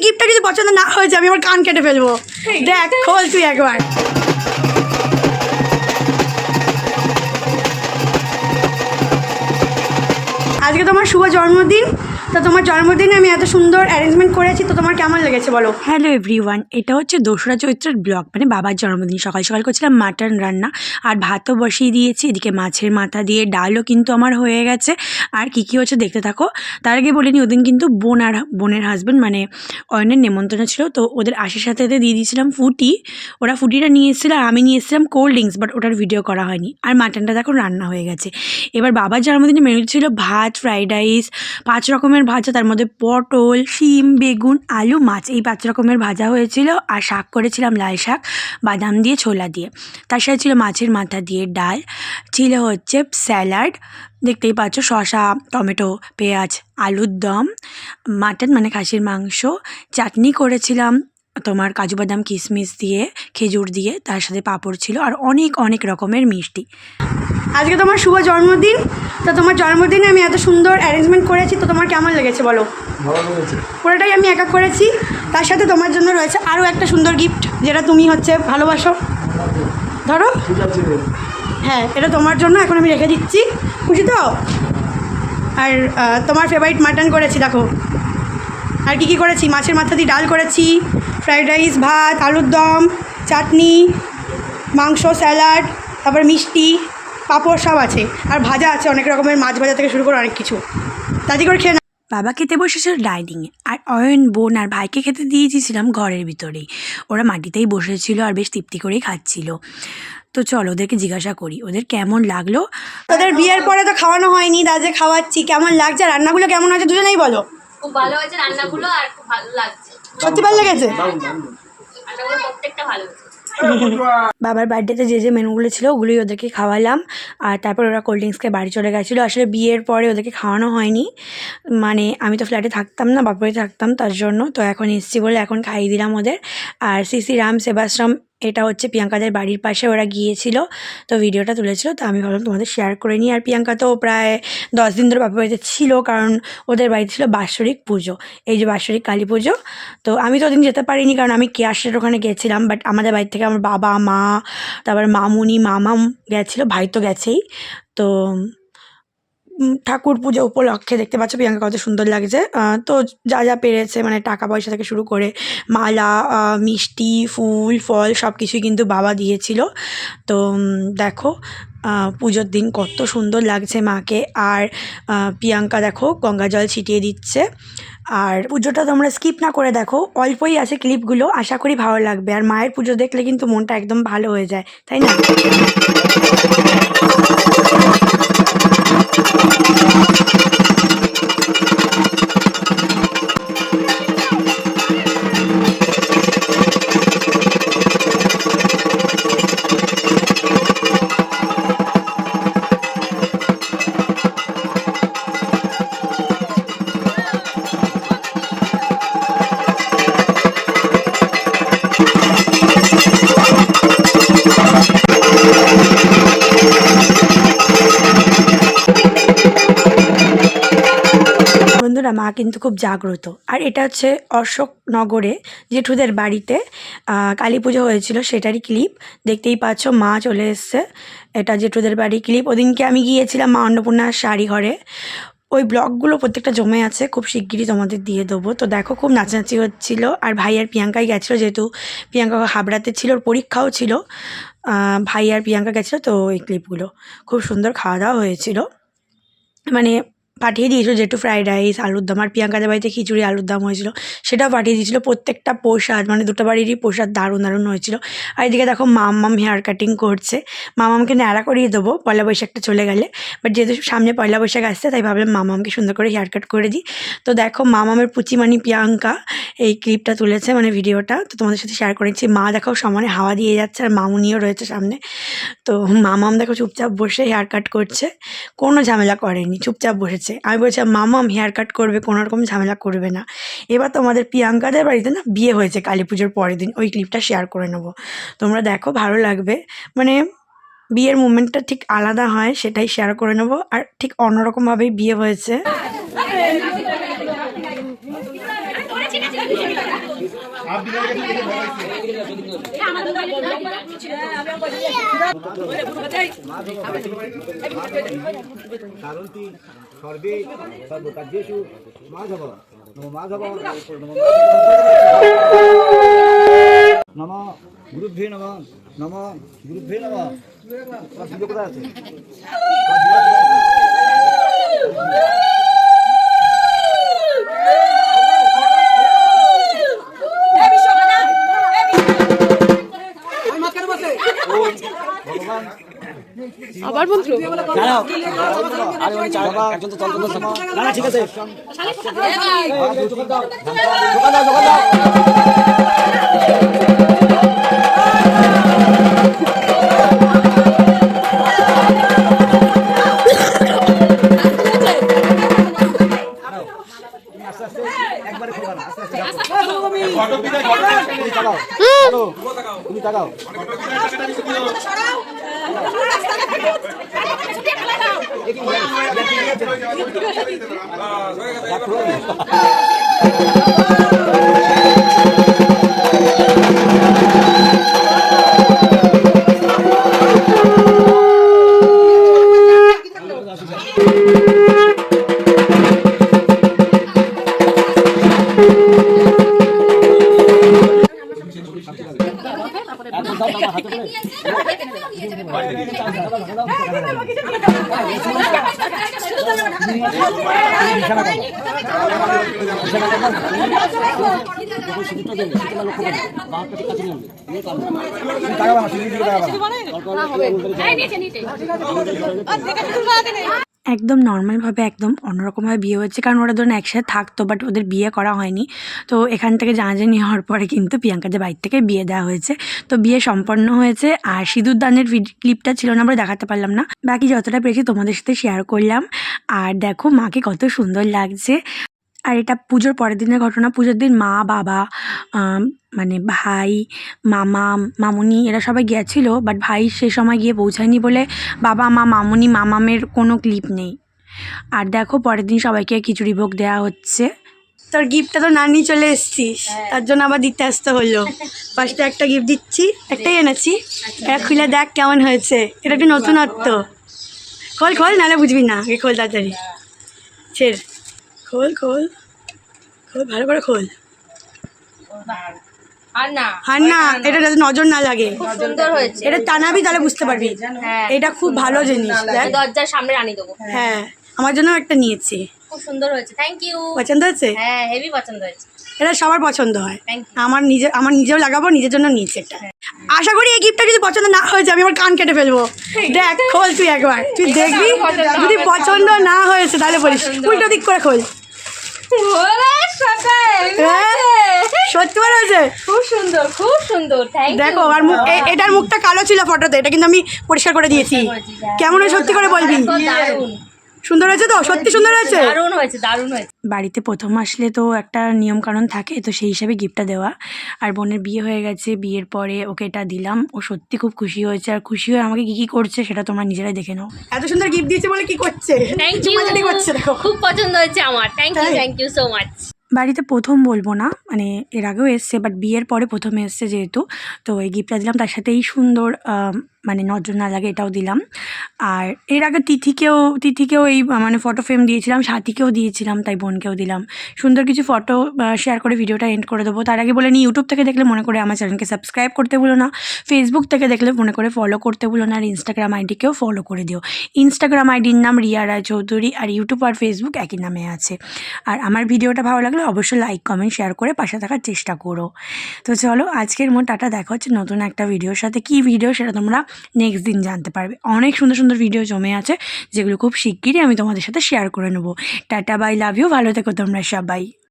গিফটটা যদি পছন্দ না হয়েছে আমি আমার কান কেটে ফেলবো। দেখ খোল তুই একবার। আজকে তোমার শুভ জন্মদিন, তো তোমার জন্মদিনে আমি এত সুন্দর অ্যারেঞ্জমেন্ট করেছি, তো তোমার কেমন লেগেছে বলো? হ্যালো এভরিওয়ান, এটা হচ্ছে 2রা চৈত্রের ব্লগ, মানে বাবার জন্মদিন। সকাল সকাল করছিলাম মাটন রান্না, আর ভাতও বসিয়ে দিয়েছি। এদিকে মাছের মাথা দিয়ে ডালও কিন্তু আমার হয়ে গেছে। আর কী কী হচ্ছে দেখতে থাকো। তার আগে বলিনি, ওদিন কিন্তু বোনের হাজব্যান্ড মানে অয়নের নেমন্তন্ন ছিল, তো ওদের আসার সাথে সাথে দিয়ে দিয়েছিলাম ফুটি। ওরা ফুটিটা নিয়ে এসেছিলো আর আমি নিয়ে এসেছিলাম কোল্ড ড্রিঙ্কস, বাট ওটার ভিডিও করা হয়নি। আর মাটনটা দেখো রান্না হয়ে গেছে। এবার বাবার জন্মদিনে মেনু ছিল ভাত, ফ্রাইড রাইস, 5 রকমের ভাজা, তার মধ্যে পটল, শিম, বেগুন, আলু, মাছ, এই 5 রকমের ভাজা হয়েছিল। আর শাক করেছিলাম লাল শাক, বাদাম দিয়ে, ছোলা দিয়ে। তার সাথে ছিল মাছের মাথা দিয়ে ডাল, ছিল হচ্ছে স্যালাড, দেখতেই পাচ্ছ, শসা, টমেটো, পেঁয়াজ, আলুর দম, মাটন মানে খাসির মাংস, চাটনি করেছিলাম তোমার কাজু বাদাম কিশমিশ দিয়ে, খেজুর দিয়ে, তার সাথে পাঁপড় ছিল, আর অনেক অনেক রকমের মিষ্টি। আজকে তোমার শুভ জন্মদিন, তো তোমার জন্মদিনে আমি এত সুন্দর অ্যারেঞ্জমেন্ট করেছি, তো তোমার কেমন লেগেছে বলো? পুরোটাই আমি একা করেছি। তার সাথে তোমার জন্য রয়েছে আরও একটা সুন্দর গিফট, যেটা তুমি হচ্ছে ভালোবাসো। ধরো, হ্যাঁ, এটা তোমার জন্য এখন আমি রেখে দিচ্ছি। খুশি তো? আর তোমার ফেভারিট মাটন করেছি দেখো। আর কী কী করেছি, মাছের মাথা দিয়ে ডাল করেছি, ফ্রাইড রাইস, ভাত, আলুর দম, চাটনি, মাংস, স্যালাড, তারপর মিষ্টি, পাঁপড় সব আছে, আর ভাজা আছে অনেক রকমের, মাছ ভাজা থেকে শুরু করে অনেক কিছু। তাড়াতাড়ি করে খেয়ে না। বাবা খেতে বসেছিল ডাইনিংয়ে, আর অয়ন, বোন আর ভাইকে খেতে দিয়ে দিয়েছিলাম ঘরের ভিতরেই। ওরা মাটিতেই বসেছিল আর বেশ তৃপ্তি করেই খাচ্ছিল। তো চলো ওদেরকে জিজ্ঞাসা করি ওদের কেমন লাগলো। তোদের বিয়ের পরে তো খাওয়ানো হয়নি, দাজে খাওয়াচ্ছি। কেমন লাগছে? রান্নাগুলো কেমন হয়েছে দুজনেই বলো। খুব ভালো হয়েছে রান্নাগুলো, আর খুব ভালো লাগছে। সত্যি ভালো লেগেছে? রান্নাগুলো প্রত্যেকটা ভালো হয়েছে। বাবার বার্থডেতে যে যে মেনুগুলো ছিল ওগুলোই ওদেরকে খাওয়ালাম, আর তারপর ওরা কোল্ড ড্রিঙ্কসকে বাড়ি চলে গেছিলো। আসলে বিয়ের পরে ওদেরকে খাওয়ানো হয়নি, মানে আমি তো ফ্ল্যাটে থাকতাম না, বাপরে থাকতাম, তার জন্য। তো এখন এসছি বলে এখন খাইয়ে দিলাম ওদের। আর শ্রী রাম সেবাশ্রম, এটা হচ্ছে প্রিয়াঙ্কাদের বাড়ির পাশে, ওরা গিয়েছিল, তো ভিডিওটা তুলেছিল, তো আমি ভাবলাম তোমাদের শেয়ার করে নিই। আর প্রিয়াঙ্কা তো প্রায় 10 দিন ধরে বাপের বাড়িতে ছিল, কারণ ওদের বাড়িতে ছিল বাৎসরিক পুজো, এই যে বাৎসরিক কালী পুজো। তো আমি তো ওদিন যেতে পারিনি, কারণ আমি কেয়াসের ওখানে গেছিলাম, বাট আমাদের বাড়ি থেকে আমার বাবা, মা, তারপর মামুনি, মামাম গেছিলো, ভাই তো গেছেই। তো ঠাকুর পুজো উপলক্ষে দেখতে পাচ্ছ প্রিয়াঙ্কা কত সুন্দর লাগছে। তো যা যা পেরেছে, মানে টাকা পয়সা থেকে শুরু করে মালা, মিষ্টি, ফুল, ফল সব কিছুই কিন্তু বাবা দিয়েছিল। তো দেখো পুজোর দিন কত সুন্দর লাগছে মাকে। আর প্রিয়াঙ্কা দেখো গঙ্গা জল ছিটিয়ে দিচ্ছে। আর পুজোটা তোমরা স্কিপ না করে দেখো, অল্পই আছে ক্লিপগুলো, আশা করি ভালো লাগবে। আর মায়ের পুজো দেখলে কিন্তু মনটা একদম ভালো হয়ে যায়, তাই না? বন্ধুরা, মা কিন্তু খুব জাগ্রত। আর এটা হচ্ছে অশোকনগরে জেঠুদের বাড়িতে কালী পুজো হয়েছিল, সেটারই ক্লিপ। দেখতেই পাচ্ছ মা চলে এসছে, এটা জেঠুদের বাড়ি ক্লিপ। ওদিনকে আমি গিয়েছিলাম মা অন্নপূর্ণার শাড়ি ঘরে। ওই ব্লগগুলো প্রত্যেকটা জমে আছে, খুব শিগগিরই তোমাদের দিয়ে দেবো। তো দেখো খুব নাচানাচি হচ্ছিলো। আর ভাই আর প্রিয়াঙ্কাই গেছিলো, যেহেতু প্রিয়াঙ্কা হাবড়াতে ছিল, ওর পরীক্ষাও ছিল। ভাই আর প্রিয়াঙ্কা গেছিলো, তো এই ক্লিপগুলো খুব সুন্দর খাওয়া দাওয়া হয়েছিল, মানে পাঠিয়ে দিয়েছিলো যেটু ফ্রাইড রাইস, আলুর দম। আর প্রিয়াঙ্কাদের বাড়িতে খিচুড়ি আলুর দম হয়েছিল, সেটাও পাঠিয়ে দিয়েছিলো। প্রত্যেকটা প্রসাদ, মানে দুটো বাড়িরই প্রসাদ দারুণ দারুণ হয়েছিল। আর এদিকে দেখো মাম্মাম হেয়ার কাটিং করছে। মামামকে ন্যাড়া করিয়ে দেবো পয়লা বৈশাখটা চলে গেলে, বাট যেহেতু সামনে পয়লা বৈশাখ আসছে, তাই ভাবলাম মামামকে সুন্দর করে হেয়ার কাট করে দিই। তো দেখো মামামের পুচিমানি প্রিয়াঙ্কা এই ক্লিপটা তুলেছে, মানে ভিডিওটা, তো তোমাদের সাথে শেয়ার করেছি। মা দেখো সমানে হাওয়া দিয়ে যাচ্ছে, আর মামুনিও রয়েছে সামনে। তো মামাম দেখো চুপচাপ বসে হেয়ার কাট করছে, কোনো ঝামেলা করেনি, চুপচাপ বসেছে। আমি বলছিলাম মামাম হেয়ার কাট করবে, কোনো রকম ঝামেলা করবে না। এবার তোমাদের প্রিয়াঙ্কাদের বাড়িতে না বিয়ে হয়েছে কালী পুজোর পরের দিন, ওই ক্লিপটা শেয়ার করে নেবো, তোমরা দেখো ভালো লাগবে। মানে বিয়ের মুভমেন্টটা ঠিক আলাদা হয়, সেটাই শেয়ার করে নেবো। আর ঠিক অন্যরকমভাবেই বিয়ে হয়েছে। কারণটি সর্বে সর্বকার্যেষু মাধব নমো মাধব নম গুরুভ্যে নম নম গুরুভ্যে নম কোথায় আছে ভগবান আবার মন্ত্র ঠিক আছে একবারে খোলা না আস্তে তুমি তাকাও একদম নর্মালভাবে একদম অন্যরকমভাবে বিয়ে হচ্ছে, কারণ ওরা ধরুন একসাথে থাকতো বাট ওদের বিয়ে করা হয়নি। তো এখান থেকে জানাজানি হওয়ার পরে কিন্তু প্রিয়াঙ্কাদের বাড়ির থেকে বিয়ে দেওয়া হয়েছে। তো বিয়ে সম্পন্ন হয়েছে, আর সিঁদুর দানের ক্লিপটা ছিল না, আমরা দেখাতে পারলাম না। বাকি যতটা পেরেছি তোমাদের সাথে শেয়ার করলাম। আর দেখো মাকে কত সুন্দর লাগছে। আর এটা পুজোর পরের দিনের ঘটনা। পুজোর দিন মা, বাবা, মানে ভাই, মামা, মামুনি এরা সবাই গিয়েছিল, বাট ভাই সে সময় গিয়ে পৌঁছায়নি বলে বাবা, মা, মামুনি, মামামের কোনো ক্লিপ নেই। আর দেখো পরের দিন সবাইকে খিচুড়ি ভোগ দেওয়া হচ্ছে। তোর গিফটটা তো না নিয়ে চলে এসেছিস, তার জন্য আবার দিতে আসতে হলো। ফার্স্টে একটা গিফট দিচ্ছি, একটাই এনেছি, এটা খুলে দেখ কেমন হয়েছে। এটা একটু নতুনত্ব। খোল খোল, নাহলে বুঝবি না। আগে খোল তাড়াতাড়ি, ছেড়, খোল খোল খোল, ভালো করে খোল। আর না এটা যাতে নজর না লাগে। সুন্দর হয়েছে। এটা টানাবি তাহলে বুঝতে পারবি। হ্যাঁ, এটা খুব ভালো জিনিস। দেখ, দরজার সামনে রানি দেবো। হ্যাঁ আমার জন্য একটা নিয়েছি, খুব সুন্দর হয়েছে, থ্যাংক ইউ। পছন্দ হয়েছে? হ্যাঁ, হেভি পছন্দ হয়েছে। এটা সবার পছন্দ হয়। Thank you. আমার নিজেও লাগাবো, নিজের জন্য নিয়েছি এটা। আশা করি এই গিফটটা যদি পছন্দ না হয়েছে আমি আমার কান কেটে ফেলবো। দেখ খোল তুই একবার, তুই দেখবি। যদি পছন্দ না হয়েছে তাহলে বলিস। উল্টো দিক করে খোল। সত্যি বলা হয়েছে, খুব সুন্দর, খুব সুন্দর, থ্যাংক ইউ। দেখো আর এটার মুখটা কালো ছিল ফটোতে, এটা কিন্তু আমি পরিষ্কার করে দিয়েছি। কেমন হয় সত্যি করে বলবি। দারুণ সুন্দর হয়েছে তো, সত্যি সুন্দর হয়েছে। দারুণ হয়েছে, দারুণ হয়েছে। বাড়িতে প্রথম আসলে তো একটা নিয়মকানুন থাকে, তো সেই হিসাবে গিফটটা দেওয়া। আর বোনের বিয়ে হয়ে গেছে, বিয়ের পরে ওকে এটা দিলাম। ও সত্যি খুব খুশি হয়েছে, আর খুশি হয়ে আমাকে কী কী করছে সেটা তোমরা নিজেরাই দেখে নাও। এত সুন্দর গিফট দিয়েছে বলে কি করছে, থ্যাংক ইউ, মজাটি করছে দেখো। খুব পছন্দ হয়েছে আমার, থ্যাংক ইউ সো মাচ। বাড়িতে প্রথম বলবো না, মানে এর আগেও এসছে, বাট বিয়ের পরে প্রথমে এসছে যেহেতু, তো এই গিফটটা দিলাম। তার সাথে এই সুন্দর মানে নজর না লাগে এটাও দিলাম। আর এর আগে তিথিকেও এই মানে ফটো ফ্রেম দিয়েছিলাম, সাথীকেও দিয়েছিলাম, তাই বোনকেও দিলাম। সুন্দর কিছু ফটো শেয়ার করে ভিডিওটা এন্ড করে দেবো। তার আগে বলে নিই, ইউটিউব থেকে দেখলে মনে করে আমার চ্যানেলকে সাবস্ক্রাইব করতে ভুলো না, ফেসবুক থেকে দেখলে মনে করে ফলো করতে ভুলো না, আর ইনস্টাগ্রাম আইডিকেও ফলো করে দিও। ইনস্টাগ্রাম আইডির নাম রিয়া রায় চৌধুরী, আর ইউটিউব আর ফেসবুক একই নামে আছে। আর আমার ভিডিওটা ভালো লাগলে অবশ্যই লাইক কমেন্ট শেয়ার করে পাশে থাকার চেষ্টা করো। তো চলো আজকের মতো টাটা, দেখা হচ্ছে নতুন একটা ভিডিওর সাথে। কী ভিডিও সেটা তোমরা নেক্সট দিন জানতে পারবে। অনেক সুন্দর সুন্দর ভিডিও জমে আছে, যেগুলো খুব শিগগিরই আমি তোমাদের সাথে শেয়ার করে নেবো। টাটা, বাই, লাভ ইউ, ভালো থেকো তোমরা সবাই।